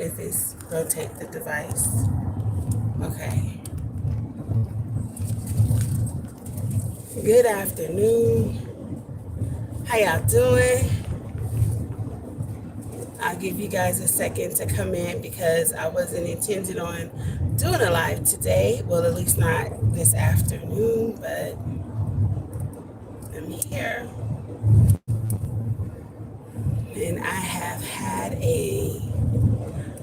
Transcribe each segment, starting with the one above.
is this? Rotate the device. Okay. Good afternoon. How y'all doing? I'll give you guys a second to come in because I wasn't intending on doing a live today. Well, at least not this afternoon, but I'm here. And I have had a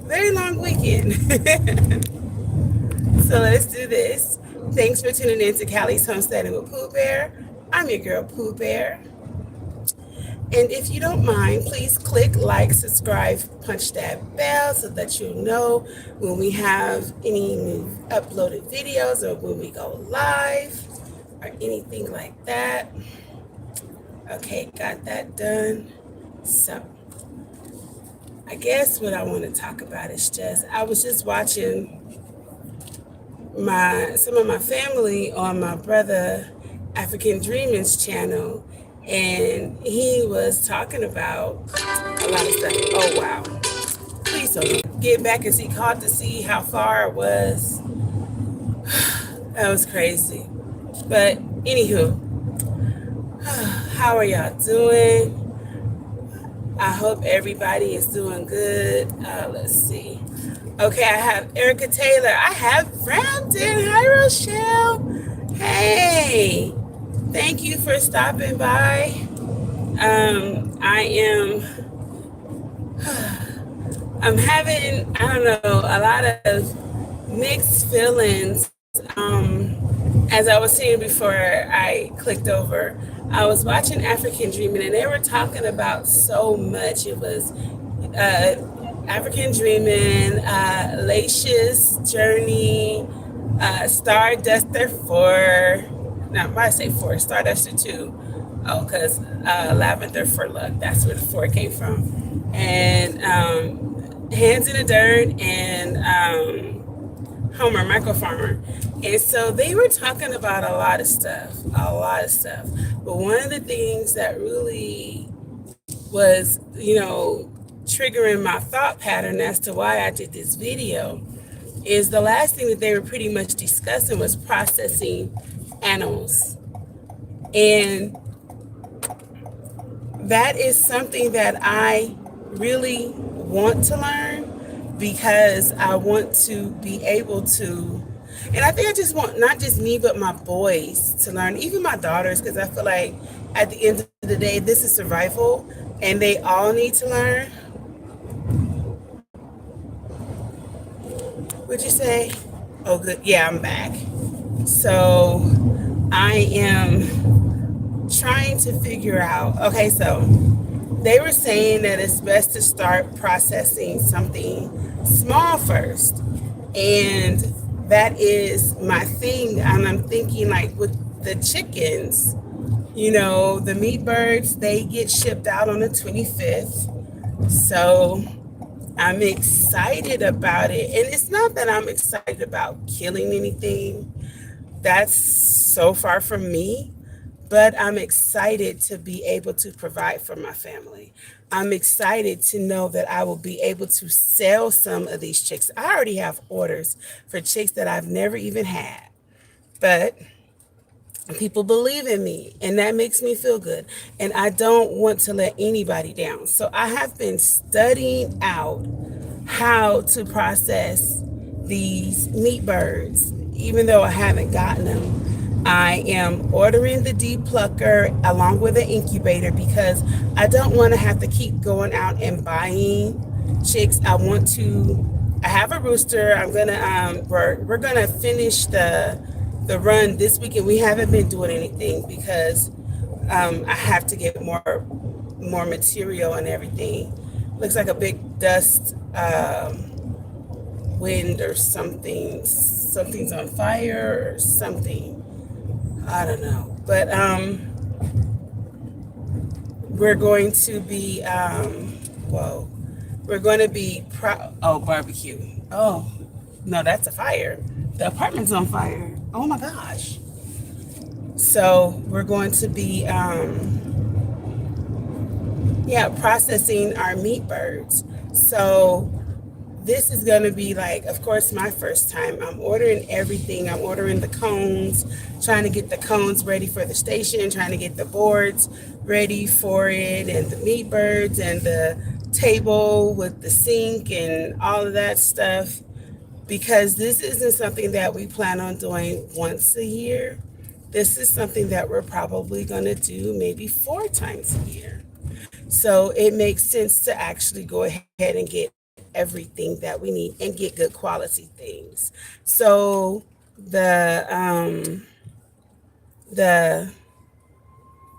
very long weekend. So let's do this. Thanks for tuning in to Callie's Homesteading with Pooh Bear. I'm your girl, Pooh Bear. And if you don't mind, please click like, subscribe, punch that bell so that you'll know when we have any new uploaded videos or when we go live or anything like that. Okay, got that done. So I guess what I want to talk about is I was just watching some of my family on my brother African Dreaming's channel, and he was talking about a lot of stuff. Oh wow. Please don't get back and see caught to see how far it was. That was crazy. But anywho, how are y'all doing? I hope everybody is doing good. Let's see. Okay, I have Erica Taylor. I have Frampton. Hi, Rochelle. Hey, thank you for stopping by. I'm having, I don't know, a lot of mixed feelings. As I was saying before I clicked over, I was watching African Dreaming and they were talking about so much. It was African Dreaming, Lacious Journey, Starduster 4, now I say 4, Starduster 2, oh, because Lavender for Luck, that's where the 4 came from, and Hands in the Dirt, and Homer, Michael Farmer. And so they were talking about a lot of stuff. But one of the things that really was, triggering my thought pattern as to why I did this video is the last thing that they were pretty much discussing was processing animals. And that is something that I really want to learn because I want to be able to, and I think I just want not just me, but my boys to learn, even my daughters, because I feel like at the end of the day, this is survival and they all need to learn. What'd you say? Oh, good. Yeah, I'm back. So I am trying to figure out. Okay, so they were saying that it's best to start processing something small first. And that is my thing. And I'm thinking like with the chickens, the meat birds, they get shipped out on the 25th. So I'm excited about it. And it's not that I'm excited about killing anything. That's so far from me. But I'm excited to be able to provide for my family. I'm excited to know that I will be able to sell some of these chicks. I already have orders for chicks that I've never even had. But people believe in me, and that makes me feel good. And I don't want to let anybody down. So I have been studying out how to process these meat birds, even though I haven't gotten them. I am ordering the depulker along with the incubator because I don't want to have to keep going out and buying chicks. I have a rooster. We're gonna finish the run this weekend. We haven't been doing anything because I have to get more material and everything. Looks like a big dust wind or something. Something's on fire or something. I don't know. But we're going to be barbecue. Oh no, that's a fire. The apartment's on fire. Oh my gosh. So we're going to be processing our meat birds. So this is going to be like, of course, my first time. I'm ordering everything. I'm ordering the cones, trying to get the cones ready for the station, trying to get the boards ready for it, and the meat birds, and the table with the sink, and all of that stuff. Because this isn't something that we plan on doing once a year. This is something that we're probably going to do maybe 4 times a year. So it makes sense to actually go ahead and get everything that we need and get good quality things. So the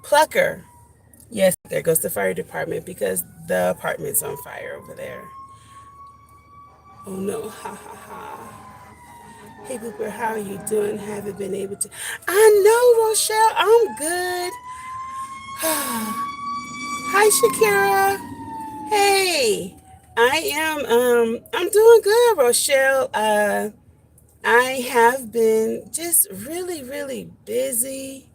plucker, yes, there goes the fire department because the apartment's on fire over there. Oh no, ha ha ha. Hey Booper, how are you doing? Haven't been able to. I know, Rochelle, I'm good. Hi Shakira. Hey, I'm doing good, Rochelle. I have been just really, really busy.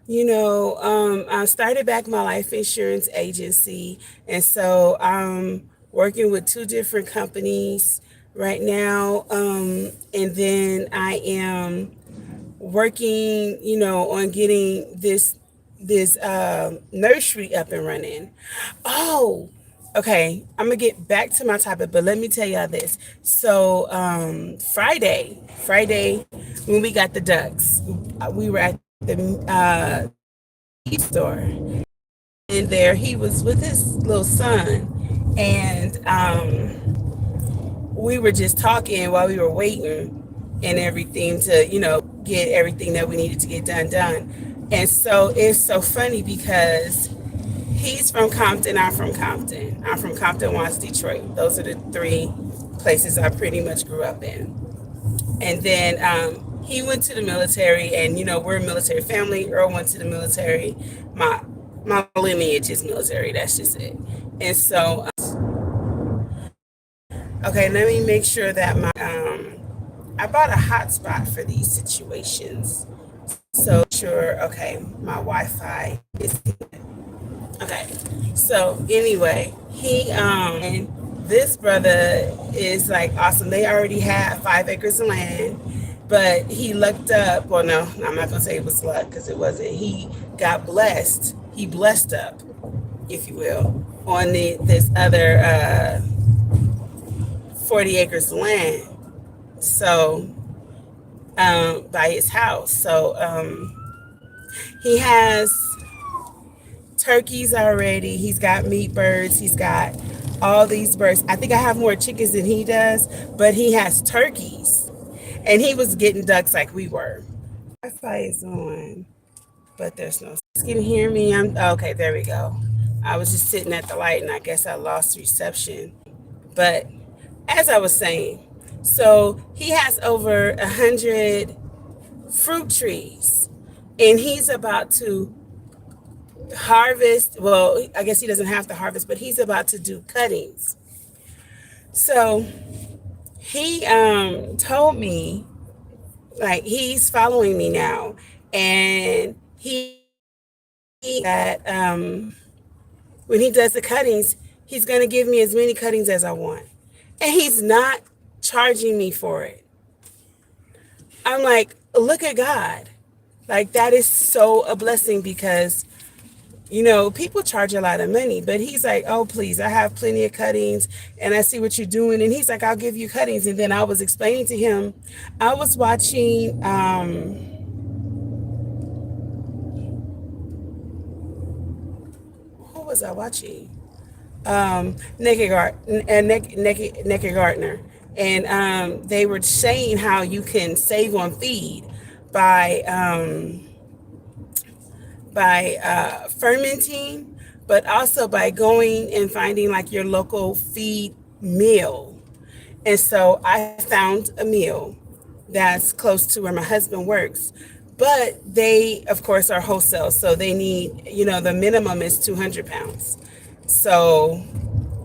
I started back my life insurance agency, and so I'm working with 2 different companies right now. And then I am working, on getting this nursery up and running. Oh, okay. I'm gonna get back to my topic, but let me tell y'all this. So Friday, when we got the ducks, we were at the store, and there he was with his little son, and we were just talking while we were waiting and everything to, get everything that we needed to get done. And so it's so funny because he's from Compton, I'm from Compton. I'm from Compton, Watts, Detroit. Those are the 3 places I pretty much grew up in. And then he went to the military, and we're a military family. Earl went to the military. My lineage is military. That's just it. And so, okay, let me make sure that I bought a hotspot for these situations. So sure, okay, my Wi-Fi is okay. So anyway, and this brother is like awesome. They already had 5 acres of land, but he lucked up. Well, no, I'm not gonna say it was luck because it wasn't. He got blessed. He blessed up, if you will, on this other 40 acres of land. So by his house. So he has turkeys already. He's got meat birds. He's got all these birds. I think I have more chickens than he does, but he has turkeys. And he was getting ducks like we were. Wi-Fi is on, but there's no. Can you hear me? Okay. There we go. I was just sitting at the light, and I guess I lost reception. But as I was saying, so he has over 100 fruit trees, and he's about to harvest. Well, I guess he doesn't have to harvest, but he's about to do cuttings. So he told me, like, he's following me now, and that when he does the cuttings, he's going to give me as many cuttings as I want, and he's not charging me for it. I'm like, look at God. Like, that is so a blessing because people charge a lot of money, but he's like, oh, please, I have plenty of cuttings and I see what you're doing. And he's like, I'll give you cuttings. And then I was explaining to him, I was watching, who was I watching? Naked Gardener. And they were saying how you can save on feed by fermenting, but also by going and finding like your local feed mill. And so I found a mill that's close to where my husband works, but they of course are wholesale, so they need, the minimum is 200 pounds. So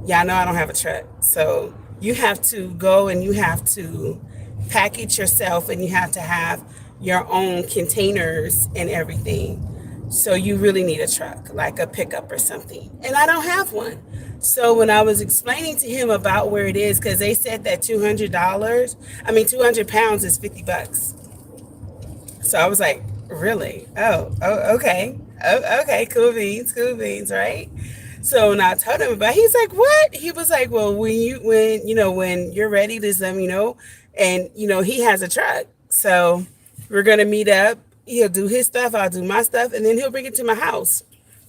y'all know I don't have a truck, so you have to go and you have to package yourself, and you have to have your own containers and everything. So you really need a truck, like a pickup or something. And I don't have one. So when I was explaining to him about where it is, because they said that $200, I mean, 200 pounds is 50 bucks. So I was like, really? Oh, okay. Oh, okay, cool beans, right? So when I told him about it, he's like, what? He was like, well, when you're ready, just let me know. And, he has a truck. So we're going to meet up. He'll do his stuff. I'll do my stuff. And then he'll bring it to my house.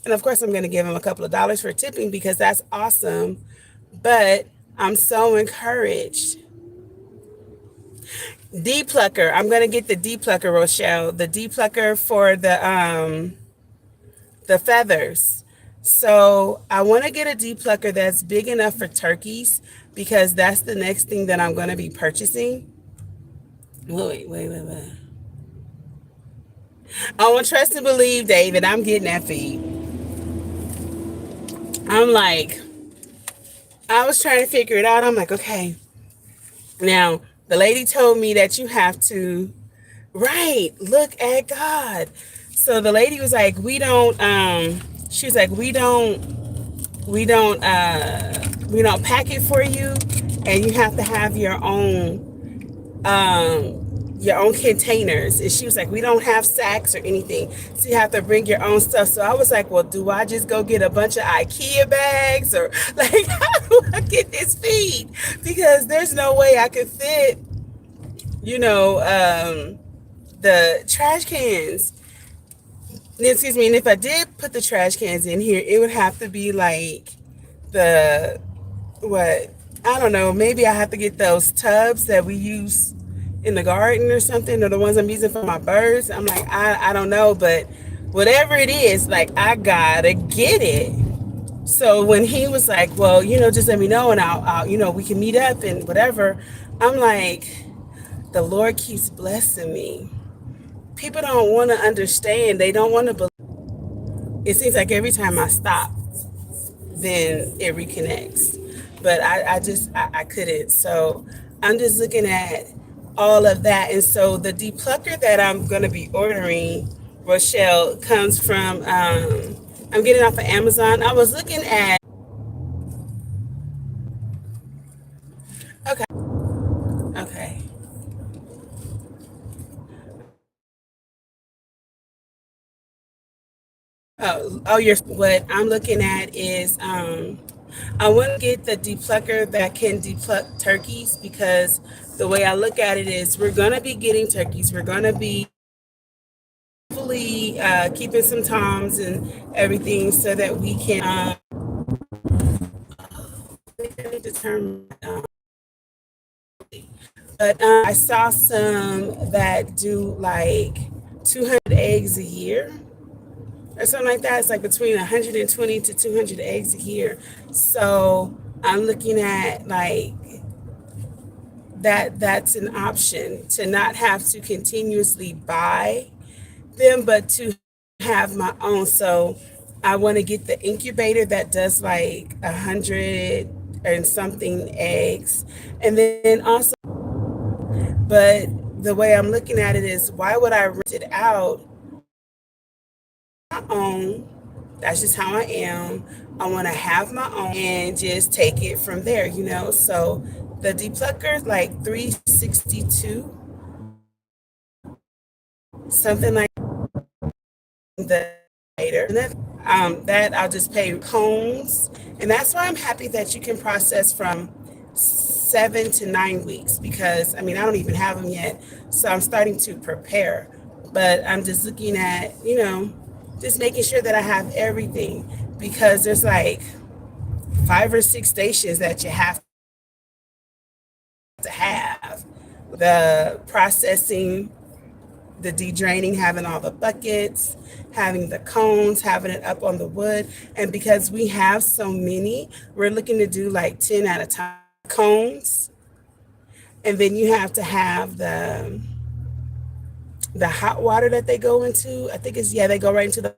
And of course, I'm going to give him a couple of dollars for tipping because that's awesome. But I'm so encouraged. Depucker. I'm gonna get the depucker, Rochelle. The depucker for the feathers. So I want to get a depucker that's big enough for turkeys because that's the next thing that I'm gonna be purchasing. Wait. I want trust and believe, David. I'm getting that feed. I'm like, I was trying to figure it out. I'm like, okay. Now the lady told me that you have to. Right. Look at God. So the lady was like, she was like, we don't pack it for you, and you have to have your own containers. And she was like, we don't have sacks or anything. So you have to bring your own stuff. So I was like, well, do I just go get a bunch of IKEA bags, or like, how do I get this feed? Because there's no way I could fit, the trash cans. Excuse me. And if I did put the trash cans in here, it would have to be like the, what? I don't know. Maybe I have to get those tubs that we use in the garden or something, or the ones I'm using for my birds. I'm like, I don't know, but whatever it is, like, I gotta get it. So when he was like, well, just let me know and I'll we can meet up and whatever. I'm like, the Lord keeps blessing me. People don't want to understand. They don't want to believe. It seems like every time I stop, then it reconnects. But I couldn't. So I'm just looking at all of that. And so the depucker that I'm going to be ordering, Rochelle, comes from, I'm getting off of Amazon. I was looking at, okay, okay. What I'm looking at is I want to get the depucker that can depuck turkeys because the way I look at it is we're going to be getting turkeys. We're going to be hopefully keeping some toms and everything so that we can determine. But I saw some that do like 200 eggs a year or something like that. It's like between 120 to 200 eggs a year. So I'm looking at like that's an option to not have to continuously buy them, but to have my own. So I want to get the incubator that does like 100 and something eggs. And then also, but the way I'm looking at it is, why would I rent it out my own? That's just how I am. I want to have my own and just take it from there. So the depucker is like 362, something like the later. And that I'll just pay cones. And that's why I'm happy that you can process from 7 to 9 weeks because I don't even have them yet. So I'm starting to prepare. But I'm just looking at, just making sure that I have everything because there's like 5 or 6 stations that you have to have. The processing, the de-draining, having all the buckets, having the cones, having it up on the wood. And because we have so many, we're looking to do like 10 at a time cones. And then you have to have the hot water that they go into. I think they go right into the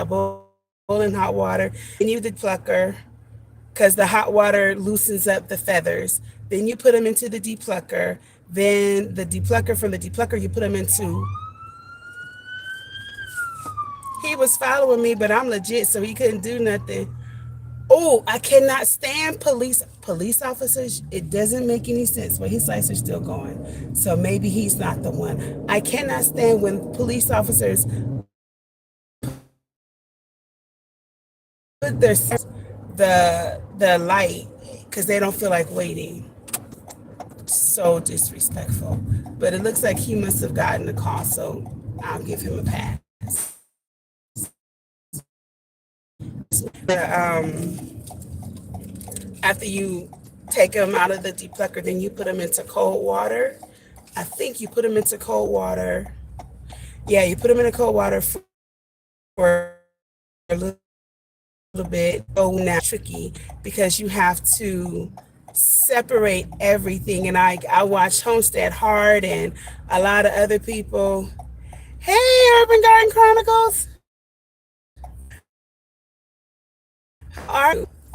boiling hot water. And you the plucker because the hot water loosens up the feathers. Then you put them into the depucker. Then the depucker, from the depucker, you put them into was following me, but I'm legit, so he couldn't do nothing. Oh, I cannot stand police officers. It doesn't make any sense, but his lights are still going. So maybe he's not the one. I cannot stand when police officers put the light because they don't feel like waiting. So disrespectful. But it looks like he must have gotten the call, so I'll give him a pass. After you take them out of the depucker, then you put them into cold water. I think you put them into cold water. Yeah, you put them in cold water for a little bit. Oh, now tricky because you have to separate everything. And I watched Homestead Hard and a lot of other people. Hey, Urban Garden Chronicles.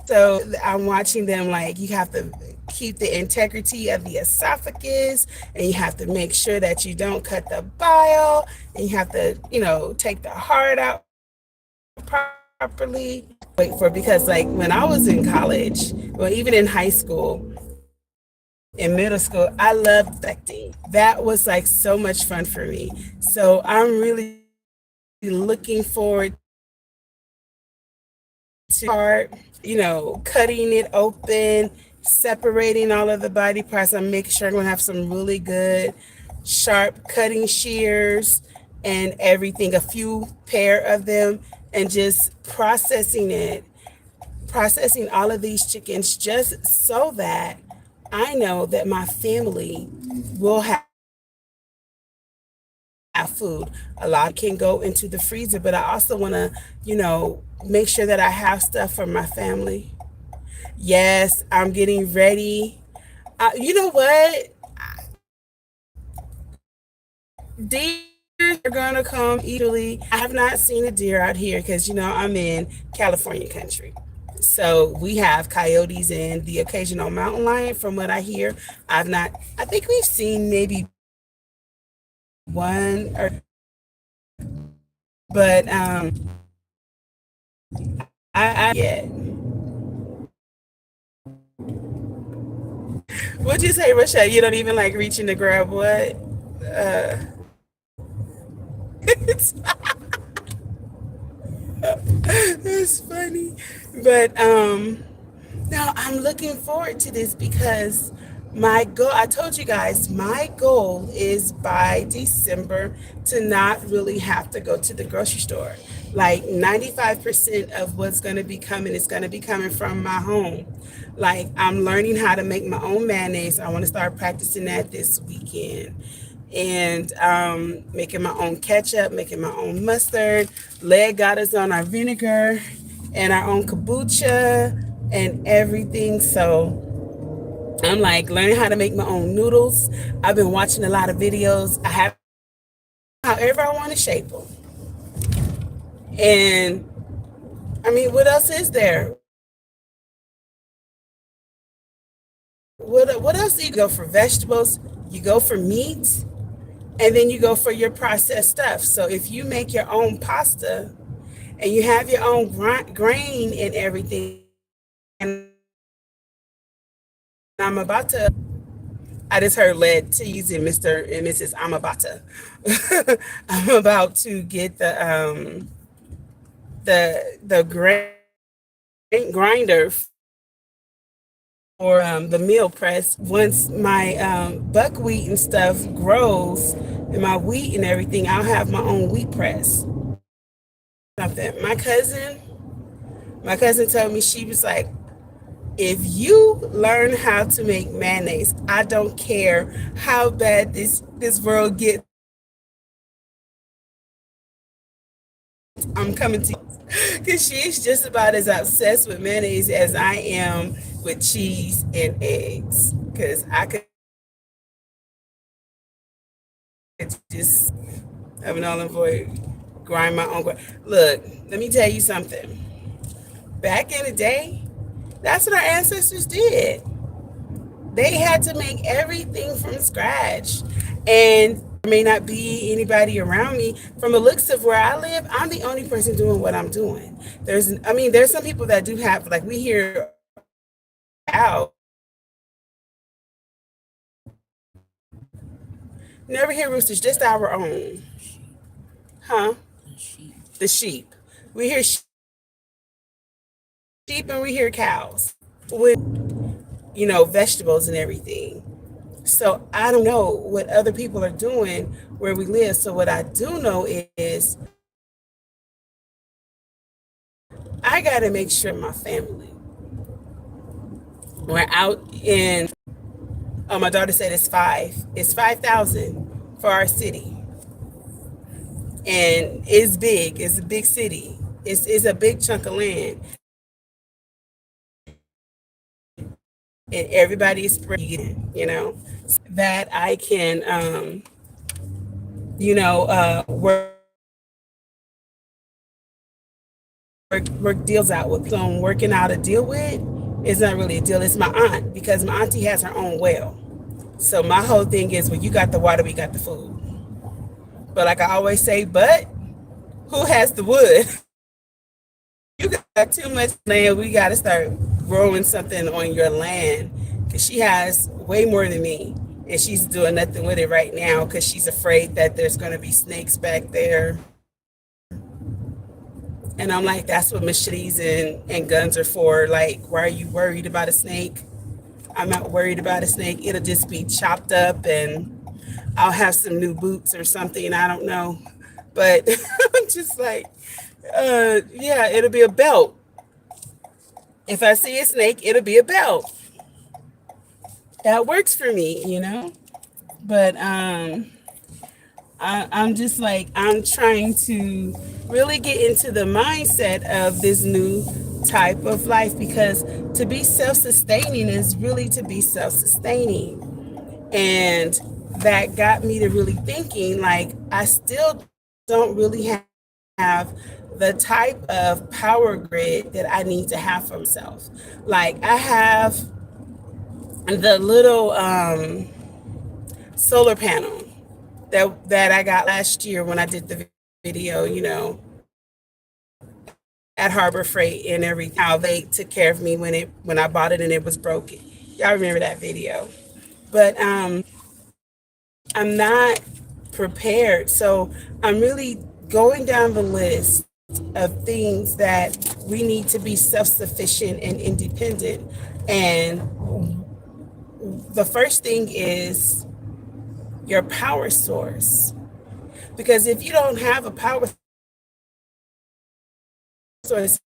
So I'm watching them, like, you have to keep the integrity of the esophagus, and you have to make sure that you don't cut the bile, and you have to, take the heart out properly. Because like when I was in college, well, even in high school, in middle school, I loved dissecting. That was like so much fun for me. So I'm really looking forward to heart, cutting it open, separating all of the body parts. I'm making sure I'm going to have some really good, sharp cutting shears and everything, a few pair of them, and just processing all of these chickens just so that I know that my family will have food. A lot can go into the freezer, but I also want to, make sure that I have stuff for my family. Yes, I'm getting ready. You know what? Deer are going to come easily. I have not seen a deer out here because, I'm in California country. So we have coyotes and the occasional mountain lion from what I hear. I think we've seen maybe one but I yet. What'd you say, Rochelle? You don't even like reaching to grab what? It's, it's funny. But now I'm looking forward to this because my goal, I told you guys, my goal is by December to not really have to go to the grocery store. Like 95% of what's going to be coming is going to be coming from my home. Like I'm learning how to make my own mayonnaise. I want to start practicing that this weekend. And making my own ketchup, making my own mustard. Leg got us on our vinegar and our own kombucha and everything. So I'm like learning how to make my own noodles. I've been watching a lot of videos. I have however I want to shape them. And I mean, what else is there? What else do you go for? Vegetables, you go for meat, and then you go for your processed stuff. So if you make your own pasta and you have your own grain and everything, and I just heard lead teasing Mr. and Mrs. Amabata. I'm about to get the grain grinder for the meal press. Once my buckwheat and stuff grows and my wheat and everything, I'll have my own wheat press. Something. My cousin told me, she was like, if you learn how to make mayonnaise, I don't care how bad this world gets. I'm coming to you because she's just about as obsessed with mayonnaise as I am with cheese and eggs. Because I could just have an olive oil, grind my own. Look, let me tell you something. Back in the day, that's what our ancestors did. They had to make everything from scratch. And may not be anybody around me. From the looks of where I live, I'm the only person doing what I'm doing. There's some people that do have, like, we hear out. Never hear roosters, just our own. Huh? The sheep. We hear sheep and we hear cows with, vegetables and everything. So I don't know what other people are doing where we live. So what I do know is I got to make sure my family, we're out in, oh, my daughter said it's 5,000 for our city. And it's big. It's a big city. It's a big chunk of land. And everybody is spreading, that I can, work deals out with. So I'm working out a deal with, it's not really a deal. It's my aunt, because my auntie has her own well. So my whole thing is, when you got the water, we got the food. But like I always say, but who has the wood? You got too much land. We got to start growing something on your land, because she has way more than me, and she's doing nothing with it right now because she's afraid that there's going to be snakes back there. And I'm like, that's what machetes and guns are for. Like, why are you worried about a snake? I'm not worried about a snake. It'll just be chopped up, and I'll have some new boots or something. I don't know. But I'm just like, yeah, it'll be a belt. If I see a snake, it'll be a belt. That works for me. But I'm just like, I'm trying to really get into the mindset of this new type of life, because to be self-sustaining is really to be self-sustaining. And that got me to really thinking, like, I still don't really have the type of power grid that I need to have for myself. Like, I have the little solar panel that I got last year when I did the video, at Harbor Freight and everything. How they took care of me when I bought it and it was broken. Y'all remember that video? But I'm not prepared. So I'm really going down the list of things that we need to be self-sufficient and independent. And the first thing is your power source. Because if you don't have a power source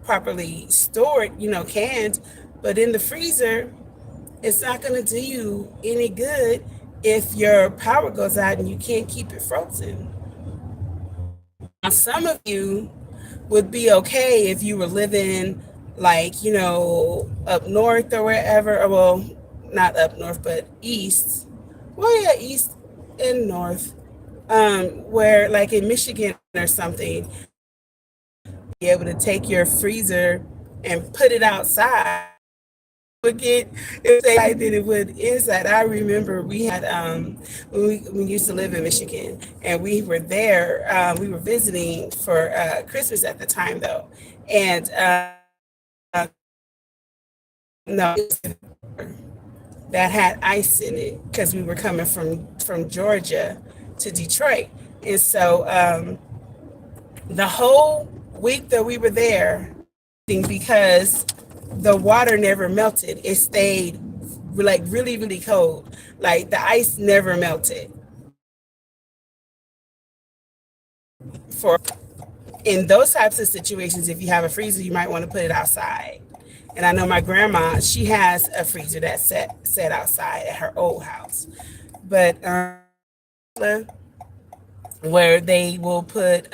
properly stored, canned, but in the freezer, it's not going to do you any good if your power goes out and you can't keep it frozen. Now, some of you would be okay if you were living, like, up north or wherever, or, well, not up north, but east. Well, yeah, east and north, where, like, in Michigan or something, be able to take your freezer and put it outside. Would get inside than it would inside. I remember we had when we used to live in Michigan, and we were there. We were visiting for Christmas at the time, though, and no, that had ice in it, because we were coming from Georgia to Detroit, and so the whole week that we were there, because the water never melted, it stayed like really, really cold. Like, the ice never melted. For in those types of situations, if you have a freezer, you might want to put it outside. And I know my grandma, she has a freezer that's set outside at her old house. But where they will put,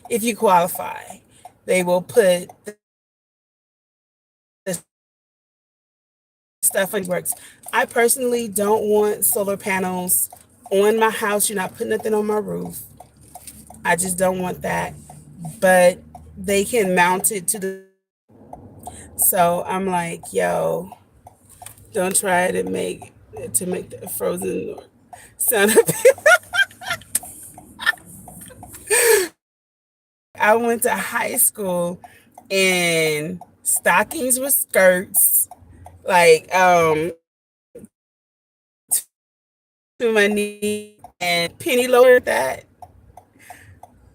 if you qualify, they will put the stuff in works. I personally don't want solar panels on my house. You're not putting nothing on my roof. I just don't want that. But they can mount it to the. So I'm like, yo, don't try to make the frozen Son of I went to high school in stockings with skirts, like to my knee and penny lower that.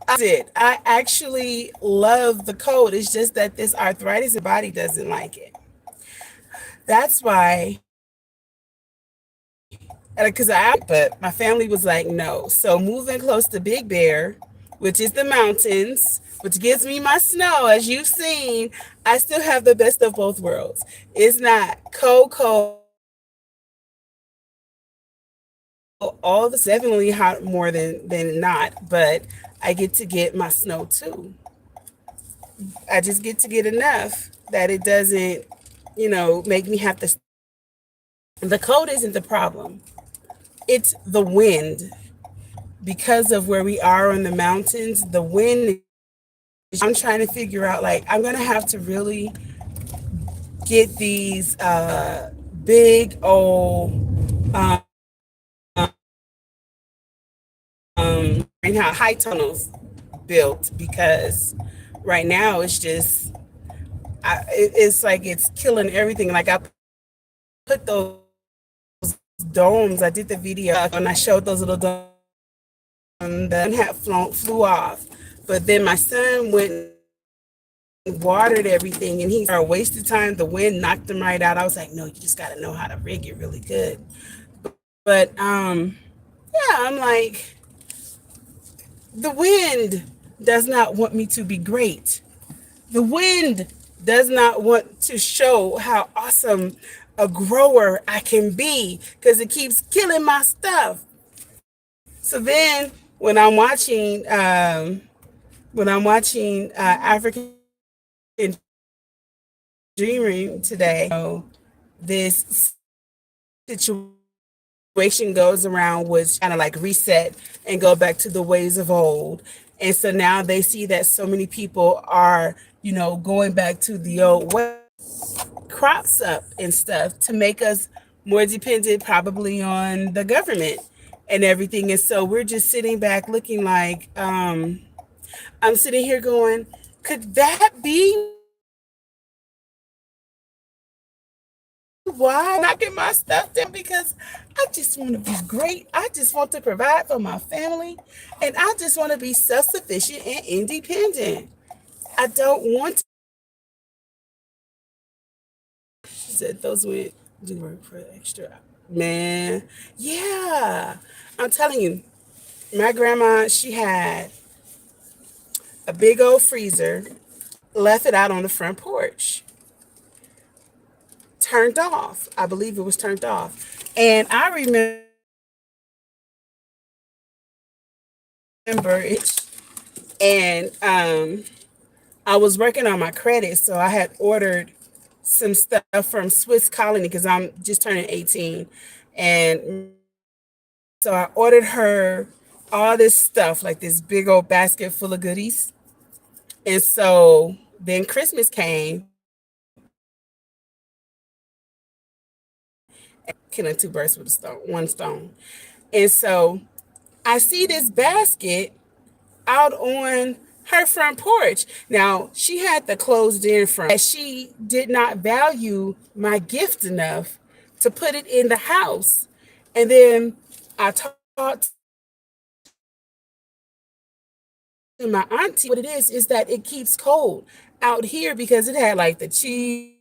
I did. I actually love the cold. It's just that this arthritis in my body doesn't like it. That's why, because but my family was like, no. So moving close to Big Bear, which is the mountains, which gives me my snow, as you've seen, I still have the best of both worlds. It's not cold, cold, all the definitely hot more than not, but I get to get my snow too. I just get to get enough that it doesn't, make me have to. The cold isn't the problem. It's the wind. Because of where we are on the mountains, the wind, I'm trying to figure out, like, I'm going to have to really get these big old high tunnels built, because right now it's just, it's like it's killing everything. Like, I put those domes, I did the video and I showed those little domes that had flew off. But then my son went and watered everything and he started wasting time. The wind knocked him right out. I was like, no, you just got to know how to rig it really good. But yeah, I'm like, the wind does not want me to be great. The wind does not want to show how awesome a grower I can be, because it keeps killing my stuff. So then when I'm watching African Dreaming today, this situation goes around was kind of like reset and go back to the ways of old. And so now they see that so many people are, going back to the old way, crops up and stuff to make us more dependent probably on the government and everything. And so we're just sitting back looking like, I'm sitting here going, could that be why I'm knocking my stuff down? Because I just want to be great. I just want to provide for my family. And I just want to be self sufficient and independent. I don't want to. She said those would do work for extra. Man, yeah. I'm telling you, my grandma, she had a big old freezer, left it out on the front porch, turned off. I believe it was turned off. And I remember it. And I was working on my credit, so I had ordered some stuff from Swiss Colony because I'm just turning 18. And so I ordered her all this stuff, like this big old basket full of goodies. And so then Christmas came, killing two birds with one stone. And so I see this basket out on her front porch. Now, she had the closed in front. She did not value my gift enough to put it in the house. And then I talked to my auntie. What it is that it keeps cold out here because it had like the cheese.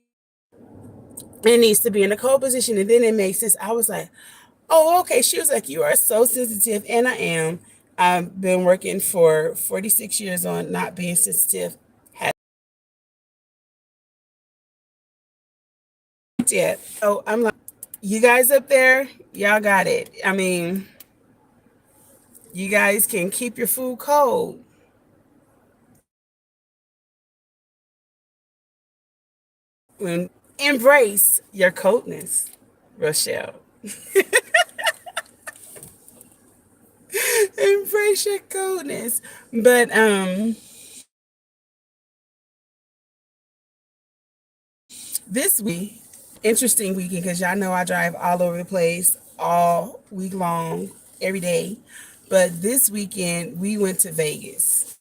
It needs to be in a cold position. And then it makes sense. I was like, oh, okay. She was like, you are so sensitive. And I am. I've been working for 46 years on not being sensitive. Yet. So I'm like, you guys up there, y'all got it. I mean, you guys can keep your food cold. When embrace your coldness, Rochelle. Embrace your coldness. But this week, interesting weekend, because y'all know I drive all over the place. all week long, every day. But this weekend, we went to Vegas.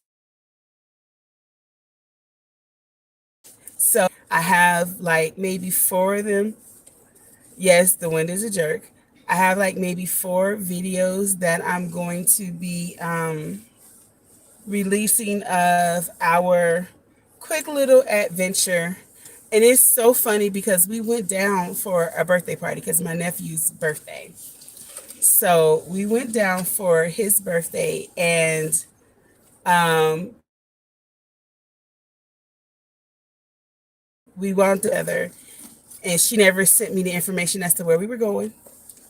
So I have like maybe four of them. Yes, the wind is a jerk. I have like maybe four videos that I'm going to be releasing of our quick little adventure. And it's so funny because we went down for a birthday party because my nephew's birthday. So we went down for his birthday and um, we went together. And she never sent me the information as to where we were going.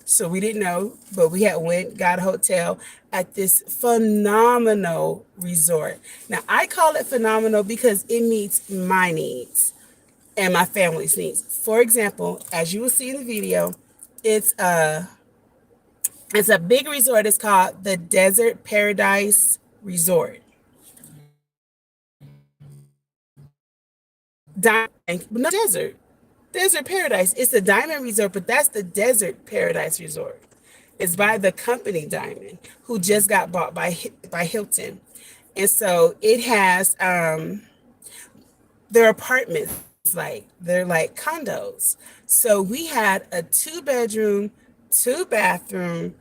So we didn't know, but we had went, got a hotel at this phenomenal resort. Now I call it phenomenal because it meets my needs and my family's needs. For example, as you will see in the video, it's a it's a big resort. It's called the Desert Paradise Resort. No, Desert Paradise. It's the Diamond Resort, but that's the Desert Paradise Resort. It's by the company Diamond, who just got bought by Hilton, and so it has their apartments, like they're like condos. So we had a 2 bedroom, 2 bathroom,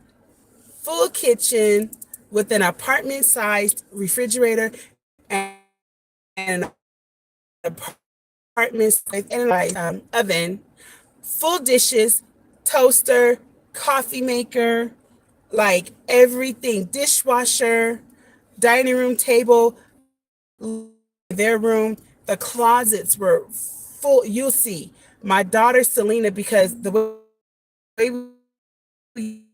full kitchen with an apartment sized refrigerator and an apartment sized oven, full dishes, toaster, coffee maker, like everything, dishwasher, dining room table, their room. The closets were full. You'll see my daughter Selena, because the way we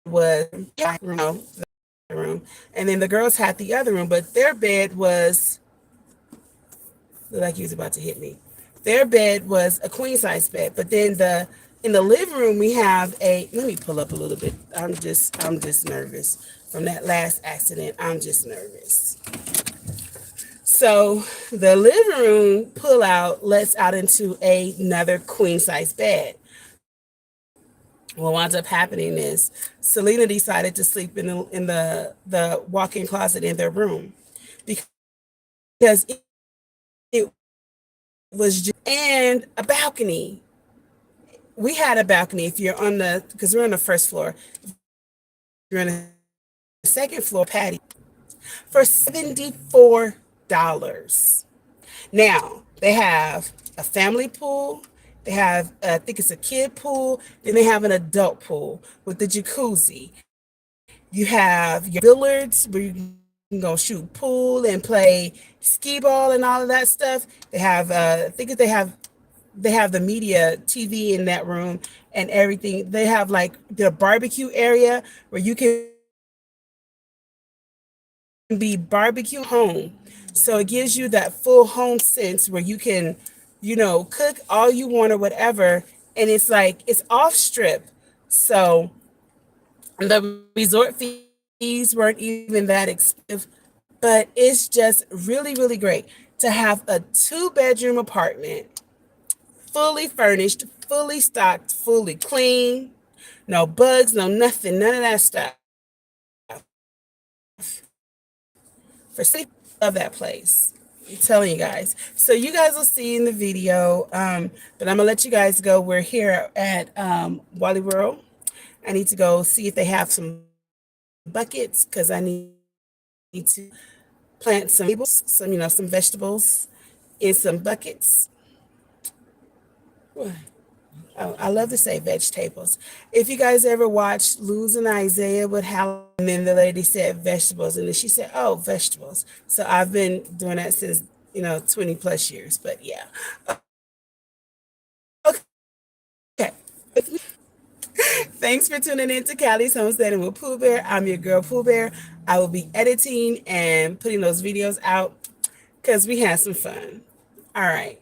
was, the room, and then the girls had the other room, but their bed was like he was about to hit me. Their bed was a queen size bed, but then in the living room we have a. Let me pull up a little bit. I'm just nervous from that last accident. I'm just nervous. So the living room pull out lets out into another queen size bed. What winds up happening is Selena decided to sleep in the walk-in closet in their room because it was just, and a balcony. We had a balcony. If you're on because we're on the first floor, you're on the second floor patio for $74. Now they have a family pool. They have, I think it's a kid pool. Then they have an adult pool with the jacuzzi. You have your billiards where you can go shoot pool and play skee ball and all of that stuff. They have, I think they have the media TV in that room and everything. They have like the barbecue area where you can be barbecue home. So it gives you that full home sense where you can, cook all you want or whatever. And it's like, it's off strip. So the resort fees weren't even that expensive, but it's just really, really great to have a 2 bedroom apartment, fully furnished, fully stocked, fully clean, no bugs, no nothing, none of that stuff. For sleep of that place. I'm telling you guys. So you guys will see in the video, but I'm gonna let you guys go. We're here at Wally World. I need to go see if they have some buckets because I need to plant some vegetables in some buckets. What? Oh, I love to say vegetables. If you guys ever watched Luz and Isaiah with Hal, and then the lady said vegetables, and then she said, "Oh, vegetables." So I've been doing that since 20 plus years. But yeah, okay. Thanks for tuning in to Callie's Homesteading with Pooh Bear. I'm your girl Pooh Bear. I will be editing and putting those videos out because we had some fun. All right.